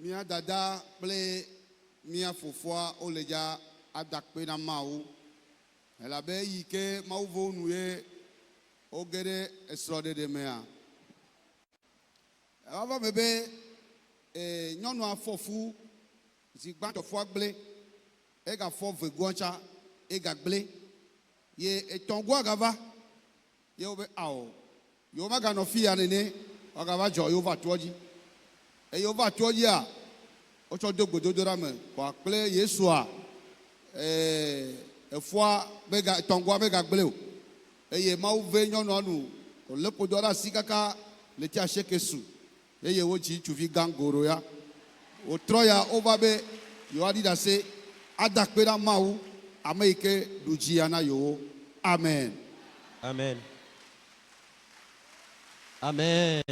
Mia dada ple mia fofua oleja adakpe na mau. Elabe yike mau vonuye ogere esrode de mea. Ava bebe nyɔnu afɔfu zigbãtɔ fɔ agble ega fɔ veguacha ega gble ye etɔngua gava ye obe awɔ ye oma ganɔ fiya nene ɔgava dzɔ ye ova tɔdzi eye ova tɔdzia wotsɔ do gbedodoɖa me kɔ akple yesua efɔa bega etɔngua bega gble o eye mawu ve nyɔnua nu wòle ƒodo ɖe asi kaka le tia seke su. Eye wotsi tsuvi gangoro ya wotrɔ ya wova be yewoaɖi ɖe ase adakpe na mawu ame yi ke ɖu dzia na yewo. Amen. Amen. Amen.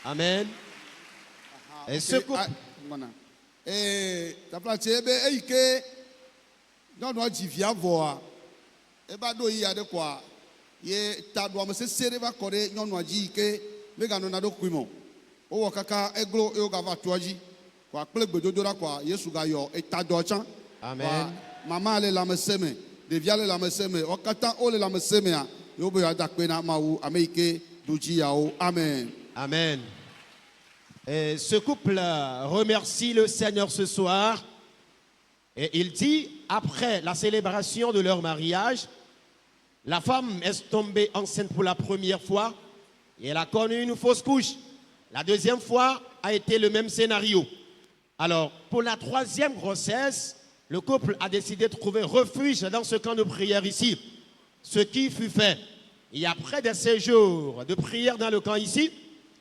Amen. Et ce couple. Taplatse be eyi ke nyɔnua dzi via vɔa eba ɖo yi aɖe koa ye taɖoame sese ɖe va kɔ ɖe nyɔnua dzi yi ke mega nona do kuimo o kaka eglo e ga va toaji kwa kple gbedodoɖa kwa Yesu ga yɔ eta dɔ tsã. Amen. Mama le lameseme ɖevia le lameseme o katã o le lamesemea yo be adakpe na mawu ame yi ke ɖu dzi yawo. Amen. Amen. Et ce couple remercie le Seigneur ce soir et il dit après la célébration de leur mariage, la femme est tombée enceinte pour la première fois. Et elle a connu une fausse couche. La deuxième fois a été le même scénario. Alors, pour la troisième grossesse, le couple a décidé de trouver refuge dans ce camp de prière ici. Ce qui fut fait. Et après des séjours de prière dans le camp ici,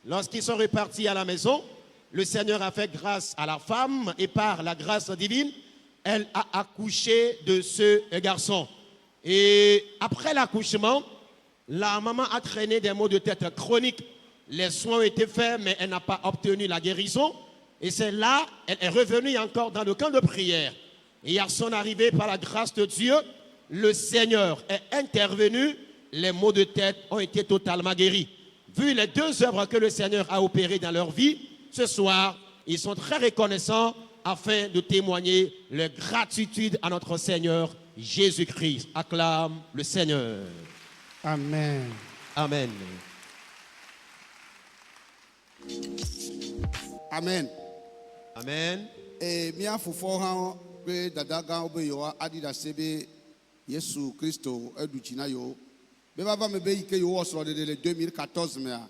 lorsqu'ils sont repartis à la maison, le Seigneur a fait grâce à la femme et par la grâce divine, elle a accouché de ce garçon. Et après l'accouchement, la maman a traîné des maux de tête chroniques. Les soins ont été faits, mais elle n'a pas obtenu la guérison. Et c'est là, elle est revenue encore dans le camp de prière. Et à son arrivée, par la grâce de Dieu, le Seigneur est intervenu. Les maux de tête ont été totalement guéris. Vu les deux œuvres que le Seigneur a opérées dans leur vie, ce soir, ils sont très reconnaissants afin de témoigner leur gratitude à notre Seigneur Jésus-Christ. Acclame le Seigneur. Amen. Amen. Amen. Amen. Et mia fofo ha be dada ga obe yo adi da sebe Yesu Christo edu china yo. Be baba me be ike yo osro de le 2014 mea.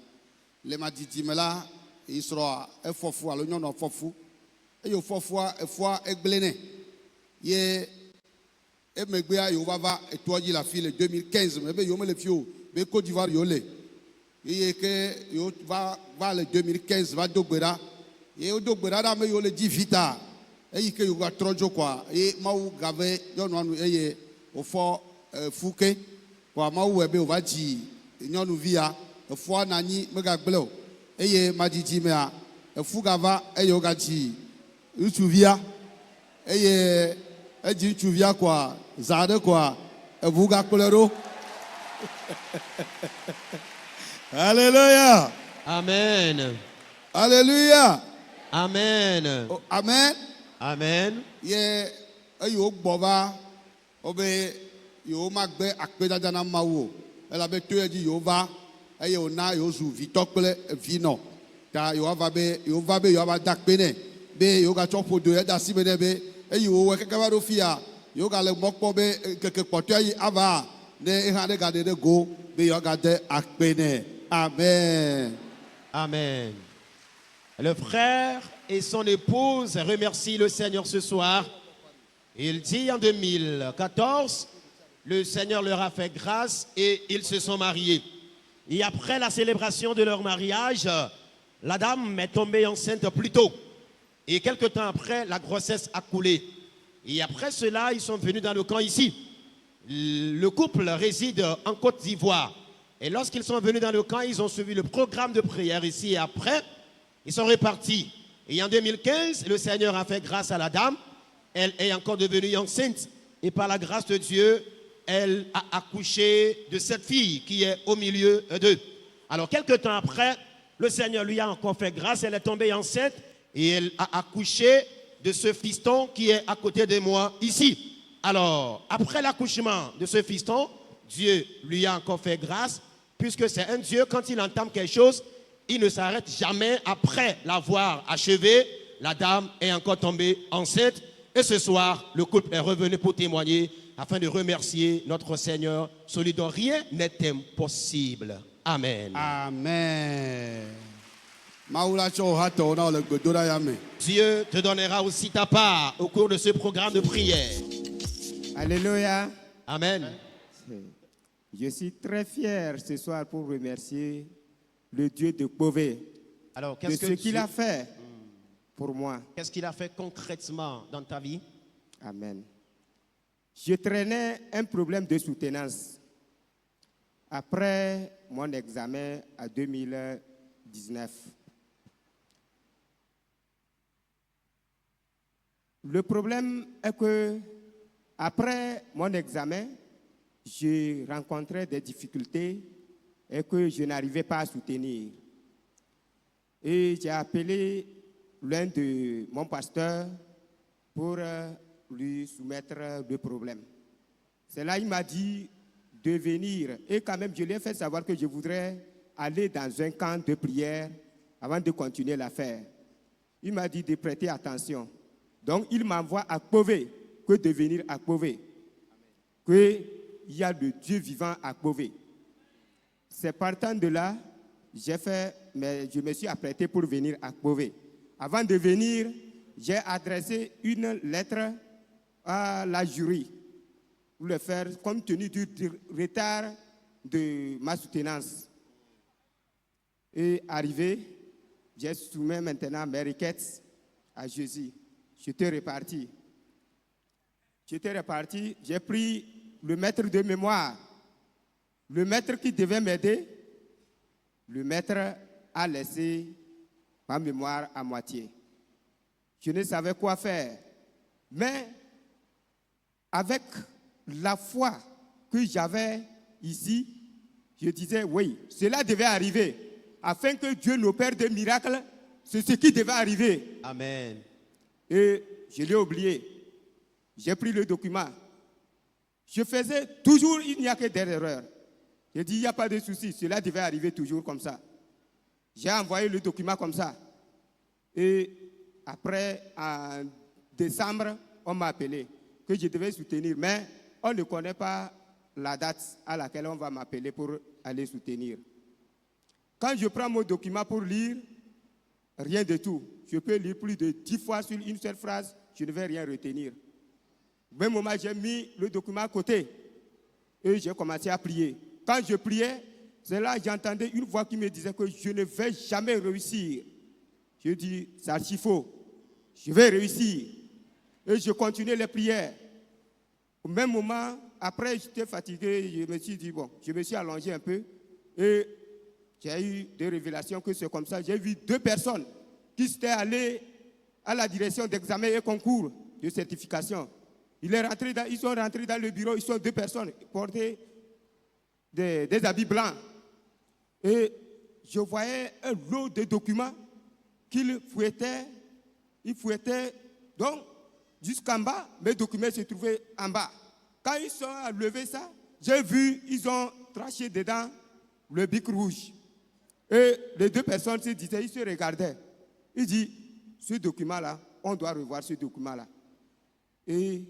Le madidi mela isro efofu alo nyono fofu. E yo fofu efo egblene. Ye et megbea yo baba etoji la fille 2015 mais yo me le fio be Côte d'Ivoire yo le et que yo va le 2015 va dogbera et o dogbera da me yo le di vita e que yo ga trojo kwa e mawu gave yo no anu eye o fo fuke kwa mawu ebe o va ji nyonu via e fo anani me ga gble o eye madiji me a e fu gava e yo ga ji utuvia eye eji utuvia kwa zade kwa evuga kolero. Alléluia. Amen. Alléluia. Amen. Oh, amen. Amen. Ye ayo gbova obe yo magbe akpedada na mawo ela be to eji yo va eye ona yo zu vitokle vino ta yo va be yo va dakpene be yo ga chopodo e da sibene be eyi wo keke ba do fia yo ga le mokpo be keke kpoto yi ava ne ha de ga de go be yo ga de akpene. Amen. Amen. Le frère et son épouse remercient le Seigneur ce soir. Il dit en 2014, le Seigneur leur a fait grâce et ils se sont mariés. Et après la célébration de leur mariage, la dame est tombée enceinte plus tôt. Et quelque temps après, la grossesse a coulé. Et après cela, ils sont venus dans le camp ici. Le couple réside en Côte d'Ivoire. Et lorsqu'ils sont venus dans le camp, ils ont suivi le programme de prière ici. Et après, ils sont repartis. Et en 2015, le Seigneur a fait grâce à la dame. Elle est encore devenue enceinte. Et par la grâce de Dieu, elle a accouché de cette fille qui est au milieu d'eux. Alors, quelque temps après, le Seigneur lui a encore fait grâce. Elle est tombée enceinte. et elle a accouché de ce fiston qui est à côté de moi ici. Alors, après l'accouchement de ce fiston, Dieu lui a encore fait grâce, puisque c'est un Dieu, quand il entame quelque chose, il ne s'arrête jamais. Après l'avoir achevé, la dame est encore tombée enceinte. Et ce soir, le couple est revenu pour témoigner, afin de remercier notre Seigneur, celui dont rien n'est impossible. Amen. Amen. Maoula cho hato na le godola yame. Dieu te donnera aussi ta part au cours de ce programme de prière. Alléluia. Amen. Je suis très fier ce soir pour remercier le Dieu de Beauvais Alors, de ce qu'il a fait pour moi. Qu'est-ce qu'il a fait concrètement dans ta vie? Amen. Je traînais un problème de soutenance après mon examen en 2019. Le problème est que après mon examen, je rencontrais des difficultés et que je n'arrivais pas à soutenir. Et j'ai appelé l'un de mon pasteur pour lui soumettre le problème. C'est là qu'il m'a dit de venir. Et quand même, je lui ai fait savoir que je voudrais aller dans un camp de prière avant de continuer l'affaire. Il m'a dit de prêter attention. Donc, il m'envoie à Beauvais, que de venir à Beauvais. Qu'il y a le Dieu vivant à Beauvais. C'est partant de là, je me suis apprêté pour venir à Beauvais. Avant de venir, j'ai adressé une lettre à la jury pour le faire compte tenu du retard de ma soutenance. Et arrivé, j'ai soumis maintenant mes requêtes à Jésus. J'étais reparti, j'ai pris le maître de mémoire, le maître qui devait m'aider. Le maître a laissé ma mémoire à moitié. Je ne savais quoi faire. Mais avec la foi que j'avais ici, je disais oui, cela devait arriver. Afin que Dieu n'opère des miracles, c'est ce qui devait arriver. Amen. Et je l'ai oublié. J'ai pris le document. Je faisais toujours, il n'y a que des erreurs. J'ai dit, il n'y a pas de souci, cela devait arriver toujours comme ça. J'ai envoyé le document comme ça. Et après, en décembre, on m'a appelé que je devais soutenir. Mais on ne connaît pas la date à laquelle on va m'appeler pour aller soutenir. Quand je prends mon document pour lire, rien de tout. Je peux lire plus de 10 fois sur une seule phrase, je ne vais rien retenir. Au même moment, j'ai mis le document à côté et j'ai commencé à prier. Quand je priais, c'est là que j'entendais une voix qui me disait que je ne vais jamais réussir. Je dis, c'est archi faux. Je vais réussir. Et je continuais les prières. Au même moment, après, j'étais fatigué, je me suis dit, bon, je me suis allongé un peu et j'ai eu des révélations que c'est comme ça. J'ai vu 2 personnes qui s'étaient allées à la direction d'examen et concours de certification. Ils sont rentrés dans le bureau, ils sont 2 personnes portées des habits blancs. Et je voyais un lot de documents qu'ils fouettaient. Ils fouettaient. Donc, jusqu'en bas, mes documents se trouvaient en bas. Quand ils sont levés ça, j'ai vu, ils ont traché dedans le bic rouge. Et les 2 personnes se disaient, ils se regardaient. Ils disent, ce document-là, on doit revoir ce document-là. Et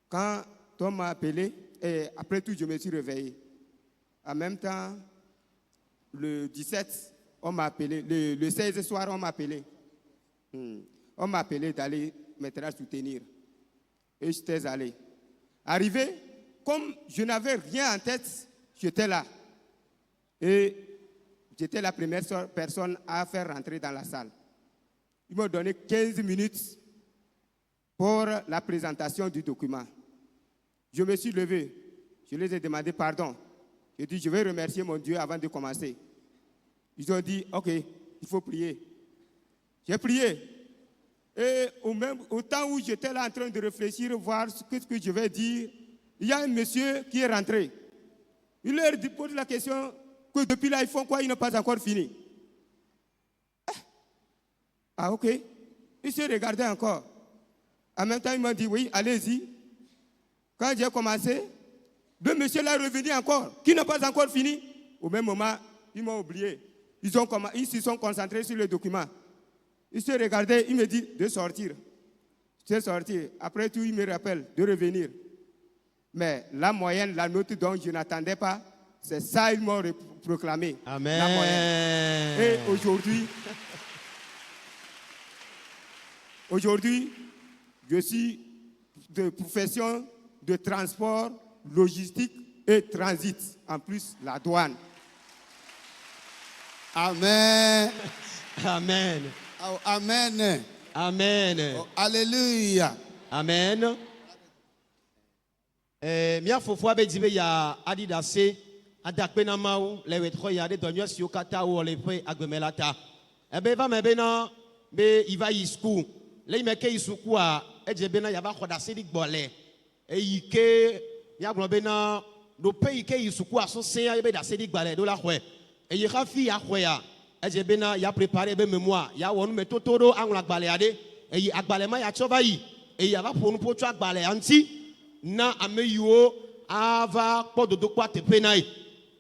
quand on m'a appelé, et après tout, je me suis réveillé. En même temps, le 17, on m'a appelé. Le 16 soir, on m'a appelé. On m'a appelé d'aller maintenant soutenir. Et j'étais allé. Arrivé, comme je n'avais rien en tête, j'étais là. Et j'étais la première personne à faire rentrer dans la salle. Ils m'ont donné 15 minutes pour la présentation du document. Je me suis levé. Je les ai demandé pardon. J'ai dit, je vais remercier mon Dieu avant de commencer. Ils ont dit, ok, il faut prier. J'ai prié. Et au temps où j'étais là en train de réfléchir, voir ce que je vais dire, il y a un monsieur qui est rentré. Il leur pose la question que depuis là, ils font quoi? Ils n'ont pas encore fini. Ah, ok. Il se regardait encore. En même temps, il m'a dit, oui, allez-y. Quand j'ai commencé, deux messieurs là revenus encore, qui n'ont pas encore fini. Au même moment, ils m'ont oublié. Ils se sont concentrés sur le document. Ils se regardaient, ils me disent de sortir. Je suis sorti. Après tout, ils me rappellent de revenir. Mais la moyenne, la note dont je n'attendais pas, c'est ça ils m'ont proclamé. Amen. La moyenne. Et aujourd'hui, je suis de profession de transport, logistique et transit. En plus, la douane. Amen. Amen. Oh, amen. Amen. Oh, alléluia. Amen. Mia fofo be dibe ya adidase adakpe na mawu le wetro ya de donyo si okata wo le pe agbemelata. Ebe va me be na be iva yi school. Le me ke isuku a eje be na ya ba khodase di gbole. E yike ya glo be na do pe yike isuku aso se ya be dase di gbale do la hwe. E yi khafi ya hwe ya eje be na ya préparer be mémoire ya wonu me totoro anwla gbale ade. E yi agbale ma ya chova yi. E ya va ponu po twa agbale anti na ameyiwo ava kpododo kwa tepe nai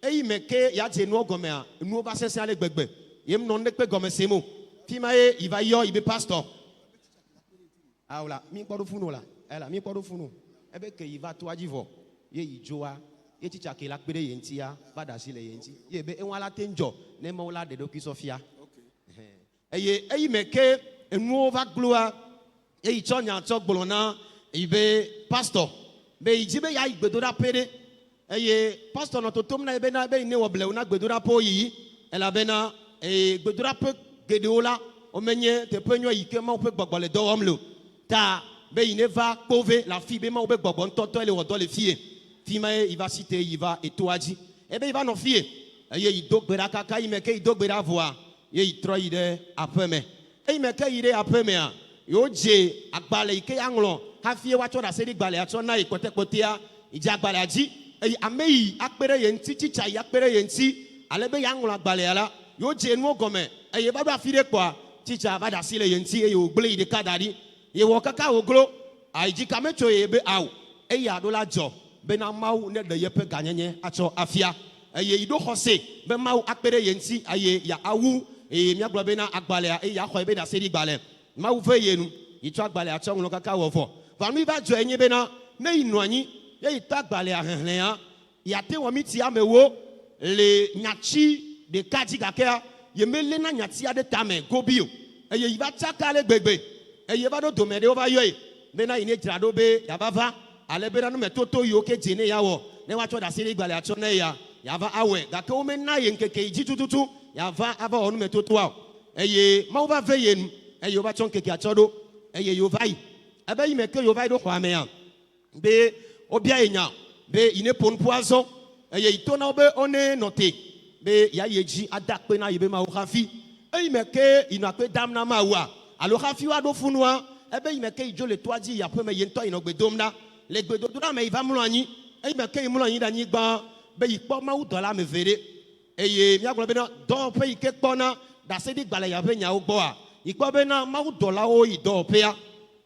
eyi meke ya je nu gomea nu ba sese ale gbegbe yem no nekpe gome semo fima e iva yo ibe pastor awla mi kpodo funu la ela mi kpodo funu ebe ke iva to ajivo ye ijoa ye chicha ke la pere yenti ya bada sile yenti ye be enwala tenjo ne mo la de do kisofia okay eyi meke enu ova gloa eyi chonya to gbolona ibe pastor be ijibe ya igbedora pere eye pastor no totom na ebe na be ne woble una gbedora po yi ela be na gbedora pe gedeola omenye te penyo yike ma pe gbogbole do omlo ta be ine va pove la fi be ma be gbogbo ntoto ele wodo le fie fi ma il va citer il va etoaji ebe il va no fie eye idogbera kaka imeke idogbera voa ye itro ide apeme imeke ide apeme a yo je agbale ike anglo hafie wacho da sedi gbale acho na ikotekotia ija gbale aji ameyi akpere yenti chicha ya akpere yenti alebe ya ngula gbale ala yo je nu ogome eye baba fire kwa chicha bada sile yenti eye ogbele ide kadari ye wo kaka oglo aiji kamecho ye be aw eye adola jo be na mawu ne de yepe ganyenye acho afia eye ido hose be mawu akpere yenti aye ya awu mi aglo be na agbale eye ya kho be da sedi gbale mawu fe yenu itwa gbale acho nglo kaka wo fo Vanui va joie nye bena ne inouani ye ita gbale ahenhle ya yate wamiti amewo le nyachi de kadi kakea ye mele na nyati ade tame gobio eye iva chaka le gbegbe eye va do domede ova yoy bena ine drado be ya bava ale bena no metoto yo ke jene ya wo ne wa cho da siri gbale acho ne ya va awe gake o me na ye nkeke iji tututu ya va ava onu metoto wa eye ma ova veyenu eye ova chon keke acho do eye yo vai ebe yi meke yo vai do kwa me ya be obia enya be ine pon poison eye itona obe one note be ya yeji adakpe na yebe ma o khafi eyi meke inakpe dam na ma wa alo khafi wa do funua ebe yi meke ijo le toaji ya pe me yento inogbe domna le gbedo do me iva mulo anyi eyi meke mulo anyi da nyi gba be ipo ma u dola me vere eye mi aglo be na do pe ike kpona da se di gbale ya be nya ogbo a ipo be na ma u dola o ido pe ya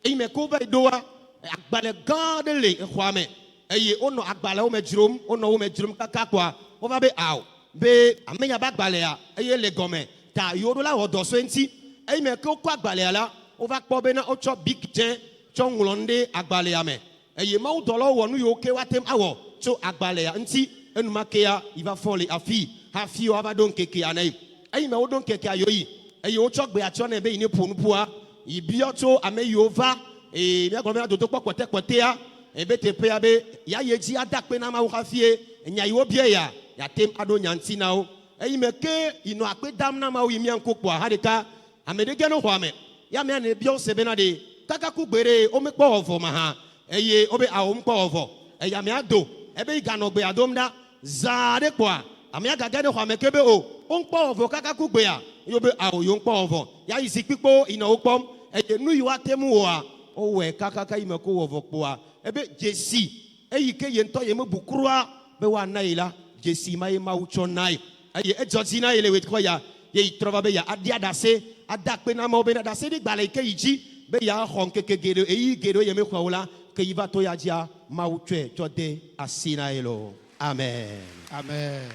eyi meke o be do wa agbale gan de le khwame eye ono agbale o medrum ono o medrum kaka kwa o va be aw be amenya ba agbale ya eye le gome ta yodo la odo so enti eye me ko kwa agbale ala o va kpo be na o cho big ten cho ngulonde agbale ya me eye ma o dolo wonu yo ke watem awo cho agbale ya enti enu make ya i va fole afi hafi o va don keke anai eye me o don keke ayoyi eye o cho gbe a cho na be ine ponupua ibi o cho ameyo va mi agolo na dodo pokote ya ebe te pe abe ya yeji adakpe na ma wo khafie nya iwo bie ya tem ado nyanti na o eyi meke ino akpe dam na ma wo mi ankokpo hadeka amedege no hwame ya me na bio sebe na de kaka ku gbere o me kpo ovo ma ha eye obe a o mkpo ovo eya me ado ebe iga no gbe adom da zade kpo a ame aga gade hwame kebe o mkpo ovo kaka ku gbe ya yo be a o yo mkpo ovo ya isi pikpo ina okpom eye nu yiwa temu wo a owe kaka imeko wo vokpoa ebe jesi eyike yento yeme bukrua be wa naila jesi mai ma ucho nai aye ejoti na ile wet koya ye itrova be ya adiadase adakpena mo bena da sedi gbale ke yiji be ya hon ke gedo eyi gedo yeme kwawla ke yiva to ya dia mautwe to de asina elo. Amen. Amen.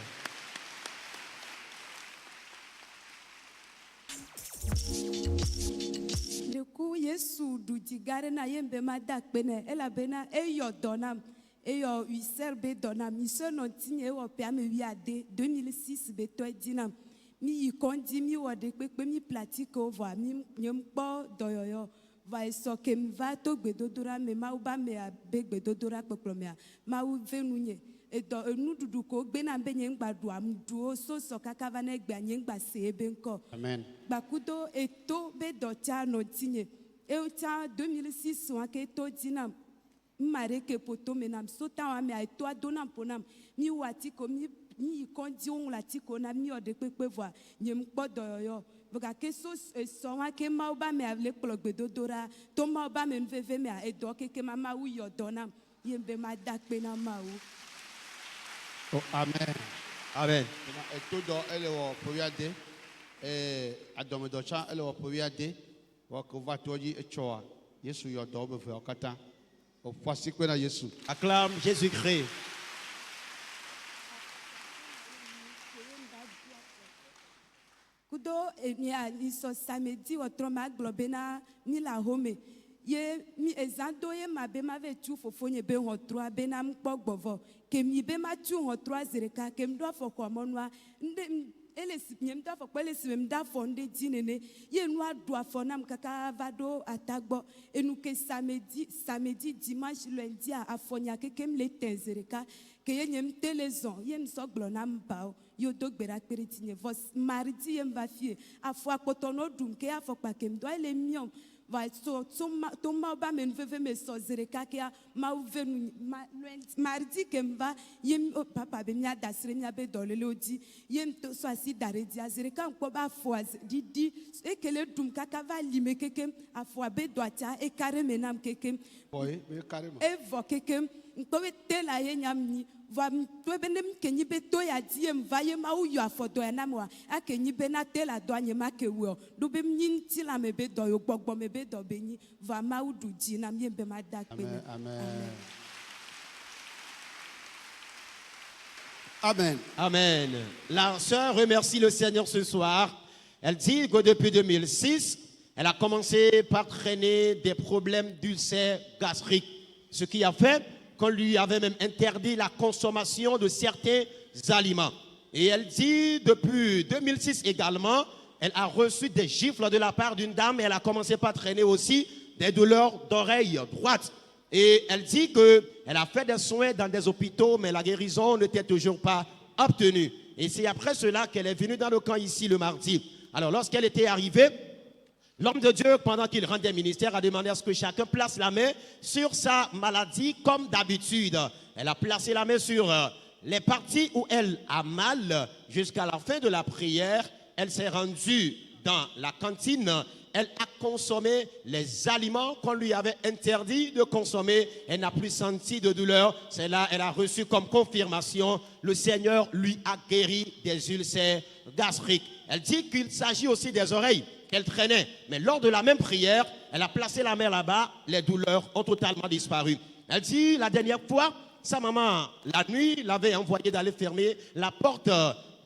Le coup Yesu du digare na yembe madakpene elabena eyo donam eyo user be donam iso no tinye wo pe ame wi ade 2006 be to dinam mi yikondi mi wo de pepe mi pratique over mi nyem po doyoyo va eso ke mi va to gbedodora me ma uba me be gbedodora peplo me ma u venunye edo enududu ko gbe na be nyem gbadu am duo so kaka va na gba nyem gba se ebe nko. Amen. Bakudo eto be docha no tinye euta 2006 wa ke to dinam mare ke poto menam sota wa me eto adonam ponam mi wati ko mi kondi on la tiko na mi ode pepe voa nyem kpodo yo boka ke so wa ke ma oba me le plogbe dodora to ma oba me nveve me edo ke mama wu yo donam yembe ma dakpe na ma wu. Oh, amen. Amen. Et tout dans elle est pour y aller. Adome docha elle est pour y aller. Wa ko va to ji echoa. Yesu yo do be fe okata. O fasi pe na Yesu. Acclame Jésus-Christ. Kudo ni aliso samedi otroma globena ni la home. Ye mi ezando ye mabe ma ve tu fofonye be hotroa be na mkpogbovo ke mi be ma tu hotroa zereka ke mdo fo ko monwa nde elesi nyem da fo kwele si mem da fo nde jinene ye nu adu afo nam kaka vado atagbo enuke samedi dimanche lundi afonya ke kem le tenzereka ke ye nyem telezon ye nso glo na mbao yo dogbera kperetinye vos mardi ye mva fie afo akotono dum ke afo pa kem do ele miom va so to ma ba men veve me so zereka ke ma venu mardi ke mva ye papa be mi adasre mi abe dolele odi ye to so asi dare dia zereka nko ba fo didi ekele dum kaka va lime kekem afo abe do atia e kare menam kekem Boy, be carrément. e vo kekem nko be tela ye nyamni va to benem kenyi be to ya diem va ye ma u yo afodo ya namwa akenyi be na tela do anye ma ke wo do be nyin ti la me be do yo gbogbo me be do be nyi va ma u du ji na me be ma dak pe. Amen. Amen. Amen. La sœur remercie le Seigneur ce soir. Elle dit que depuis 2006, elle a commencé par traîner des problèmes d'ulcères gastriques. Ce qui a fait qu'on lui avait même interdit la consommation de certains aliments. Et elle dit depuis 2006 également, elle a reçu des gifles de la part d'une dame et elle a commencé par traîner aussi des douleurs d'oreille droite. Et elle dit qu'elle a fait des soins dans des hôpitaux, mais la guérison n'était toujours pas obtenue. Et c'est après cela qu'elle est venue dans le camp ici le mardi. Alors lorsqu'elle était arrivée, l'homme de Dieu, pendant qu'il rendait ministère, a demandé à ce que chacun place la main sur sa maladie comme d'habitude. Elle a placé la main sur les parties où elle a mal. Jusqu'à la fin de la prière, elle s'est rendue dans la cantine. Elle a consommé les aliments qu'on lui avait interdit de consommer. Elle n'a plus senti de douleur. C'est là qu'elle a reçu comme confirmation. Le Seigneur lui a guéri des ulcères gastriques. Elle dit qu'il s'agit aussi des oreilles qu'elle traînait. Mais lors de la même prière, elle a placé la main là-bas. Les douleurs ont totalement disparu. Elle dit la dernière fois, sa maman, la nuit, l'avait envoyé d'aller fermer la porte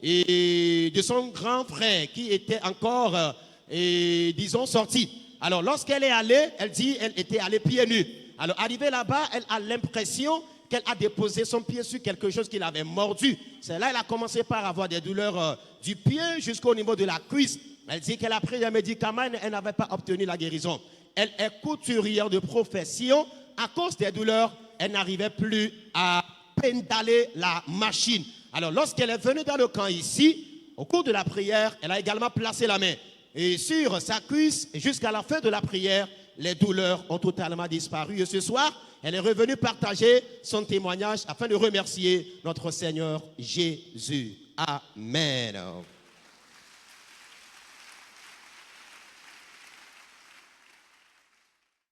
de son grand frère qui était encore... disons sortie. Alors lorsqu'elle est allée, elle dit elle était allée pieds nus. Alors arrivée là-bas, elle a l'impression qu'elle a déposé son pied sur quelque chose qui l'avait mordu. C'est là qu'elle a commencé par avoir des douleurs du pied jusqu'au niveau de la cuisse. Elle dit qu'elle a pris des médicaments et elle n'avait pas obtenu la guérison. Elle est couturière de profession. À cause des douleurs, elle n'arrivait plus à pédaler la machine. Alors lorsqu'elle est venue dans le camp ici, au cours de la prière, elle a également placé la main. Et sur sa cuisse, jusqu'à la fin de la prière, les douleurs ont totalement disparu. Et ce soir, elle est revenue partager son témoignage afin de remercier notre Seigneur Jésus. Amen.